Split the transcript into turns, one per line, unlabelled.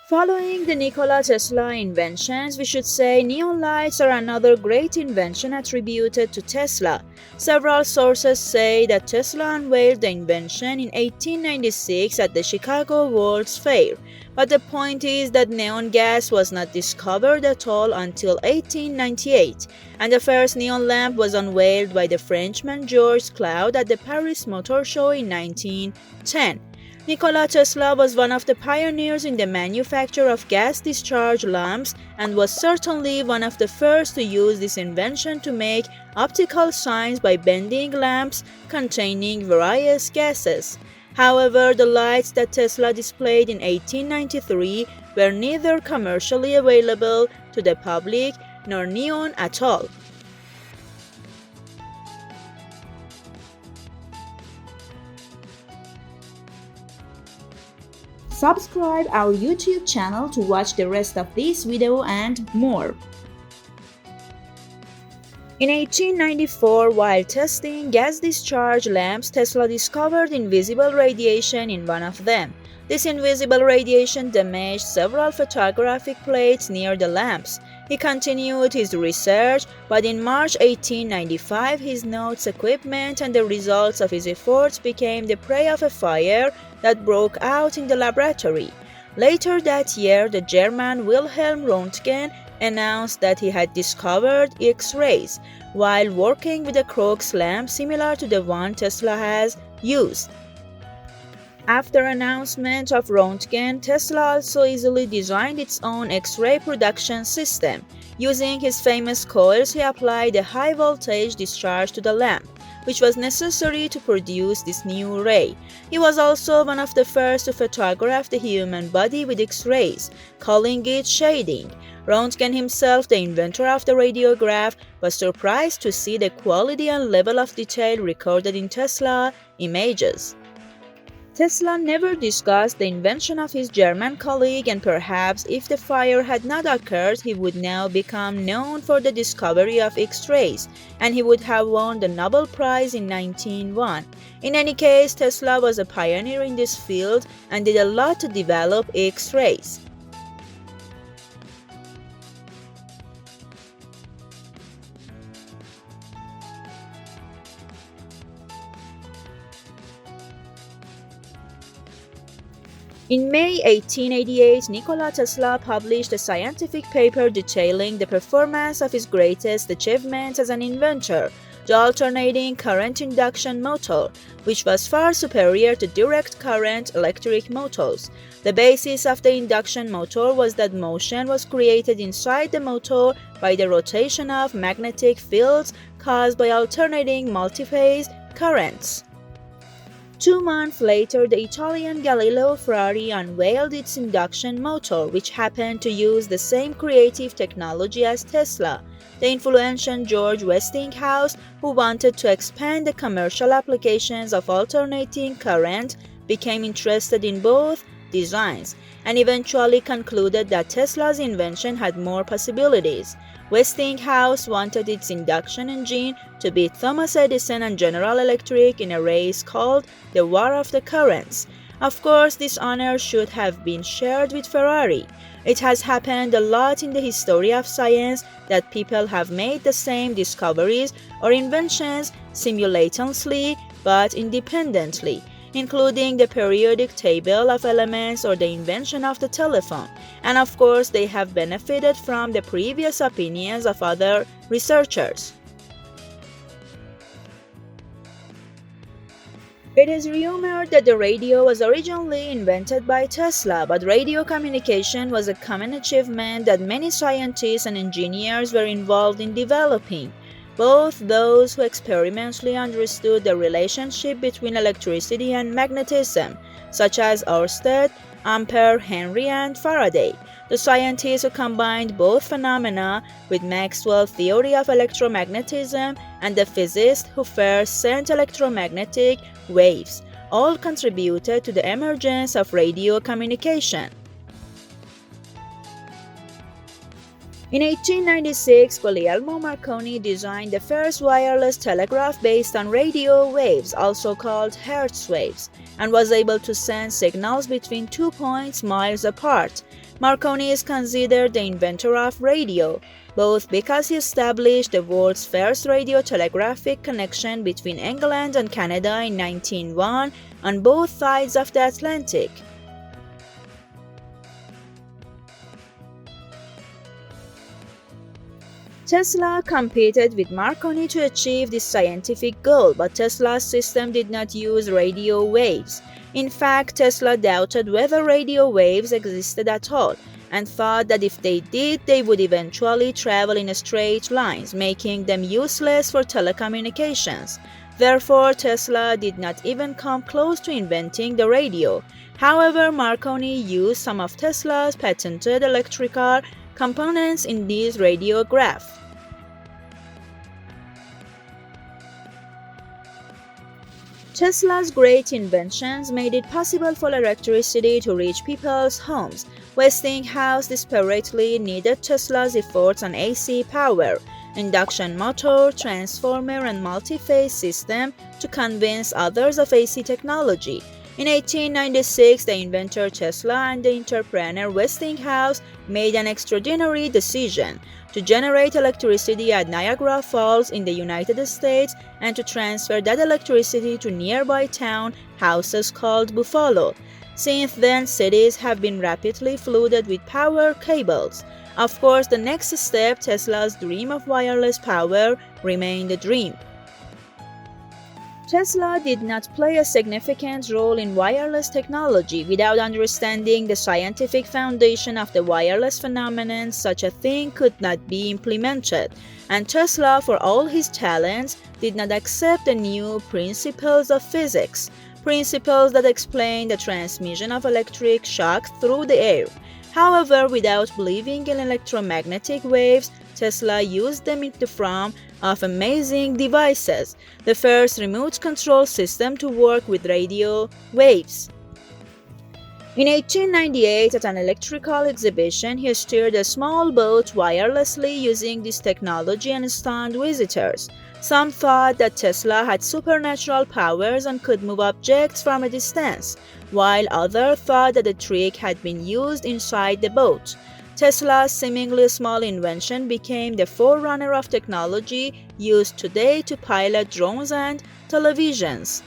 Following the Nikola Tesla inventions, we should say neon lights are another great invention attributed to Tesla. Several sources say that Tesla unveiled the invention in 1896 at the Chicago World's Fair, but the point is that neon gas was not discovered at all until 1898, and the first neon lamp was unveiled by the Frenchman Georges Claude at the Paris Motor Show in 1910. Nikola Tesla was one of the pioneers in the manufacture of gas-discharge lamps and was certainly one of the first to use this invention to make optical signs by bending lamps containing various gases. However, the lights that Tesla displayed in 1893 were neither commercially available to the public nor neon at all. Subscribe our YouTube channel to watch the rest of this video and more. In 1894, while testing gas-discharge lamps, Tesla discovered invisible radiation in one of them. This invisible radiation damaged several photographic plates near the lamps. He continued his research, but in March 1895, his notes, equipment, and the results of his efforts became the prey of a fire that broke out in the laboratory. Later that year, the German Wilhelm Röntgen announced that he had discovered X-rays while working with a Crookes lamp similar to the one Tesla has used. After announcement of Röntgen, Tesla also easily designed its own X-ray production system. Using his famous coils, he applied a high-voltage discharge to the lamp, which was necessary to produce this new ray. He was also one of the first to photograph the human body with X-rays, calling it shading. Röntgen himself, the inventor of the radiograph, was surprised to see the quality and level of detail recorded in Tesla images. Tesla never discussed the invention of his German colleague, and perhaps if the fire had not occurred, he would now become known for the discovery of X-rays, and he would have won the Nobel Prize in 1901. In any case, Tesla was a pioneer in this field and did a lot to develop X-rays. In May 1888, Nikola Tesla published a scientific paper detailing the performance of his greatest achievements as an inventor, the alternating current induction motor, which was far superior to direct current electric motors. The basis of the induction motor was that motion was created inside the motor by the rotation of magnetic fields caused by alternating multiphase currents. 2 months later, the Italian Galileo Ferrari unveiled its induction motor, which happened to use the same creative technology as Tesla. The influential George Westinghouse, who wanted to expand the commercial applications of alternating current, became interested in both designs and eventually concluded that Tesla's invention had more possibilities. Westinghouse wanted its induction engine to beat Thomas Edison and General Electric in a race called the War of the Currents. Of course, this honor should have been shared with Ferrari. It has happened a lot in the history of science that people have made the same discoveries or inventions simultaneously but independently, including the periodic table of elements or the invention of the telephone, and of course they have benefited from the previous opinions of other researchers. It is rumored that the radio was originally invented by Tesla, but radio communication was a common achievement that many scientists and engineers were involved in developing. Both those who experimentally understood the relationship between electricity and magnetism, such as Ørsted, Ampere, Henry, and Faraday. The scientists who combined both phenomena with Maxwell's theory of electromagnetism and the physicist who first sent electromagnetic waves all contributed to the emergence of radio communication. In 1896, Guglielmo Marconi designed the first wireless telegraph based on radio waves, also called Hertz waves, and was able to send signals between 2 points miles apart. Marconi is considered the inventor of radio, both because he established the world's first radio telegraphic connection between England and Canada in 1901 on both sides of the Atlantic. Tesla competed with Marconi to achieve this scientific goal, but Tesla's system did not use radio waves. In fact, Tesla doubted whether radio waves existed at all, and thought that if they did, they would eventually travel in straight lines, making them useless for telecommunications. Therefore, Tesla did not even come close to inventing the radio. However, Marconi used some of Tesla's patented electrical components in this radiograph. Tesla's great inventions made it possible for electricity to reach people's homes. Westinghouse desperately needed Tesla's efforts on AC power, induction motor, transformer, and multi-phase system to convince others of AC technology. In 1896, the inventor Tesla and the entrepreneur Westinghouse made an extraordinary decision to generate electricity at Niagara Falls in the United States and to transfer that electricity to nearby town houses called Buffalo. Since then, cities have been rapidly flooded with power cables. Of course, the next step, Tesla's dream of wireless power, remained a dream. Tesla did not play a significant role in wireless technology. Without understanding the scientific foundation of the wireless phenomenon, such a thing could not be implemented. And Tesla, for all his talents, did not accept the new principles of physics, principles that explain the transmission of electric shock through the air. However, without believing in electromagnetic waves, Tesla used them in the form of amazing devices, the first remote control system to work with radio waves. In 1898, at an electrical exhibition, he steered a small boat wirelessly using this technology and stunned visitors. Some thought that Tesla had supernatural powers and could move objects from a distance, while others thought that the trick had been used inside the boat. Tesla's seemingly small invention became the forerunner of technology used today to pilot drones and televisions.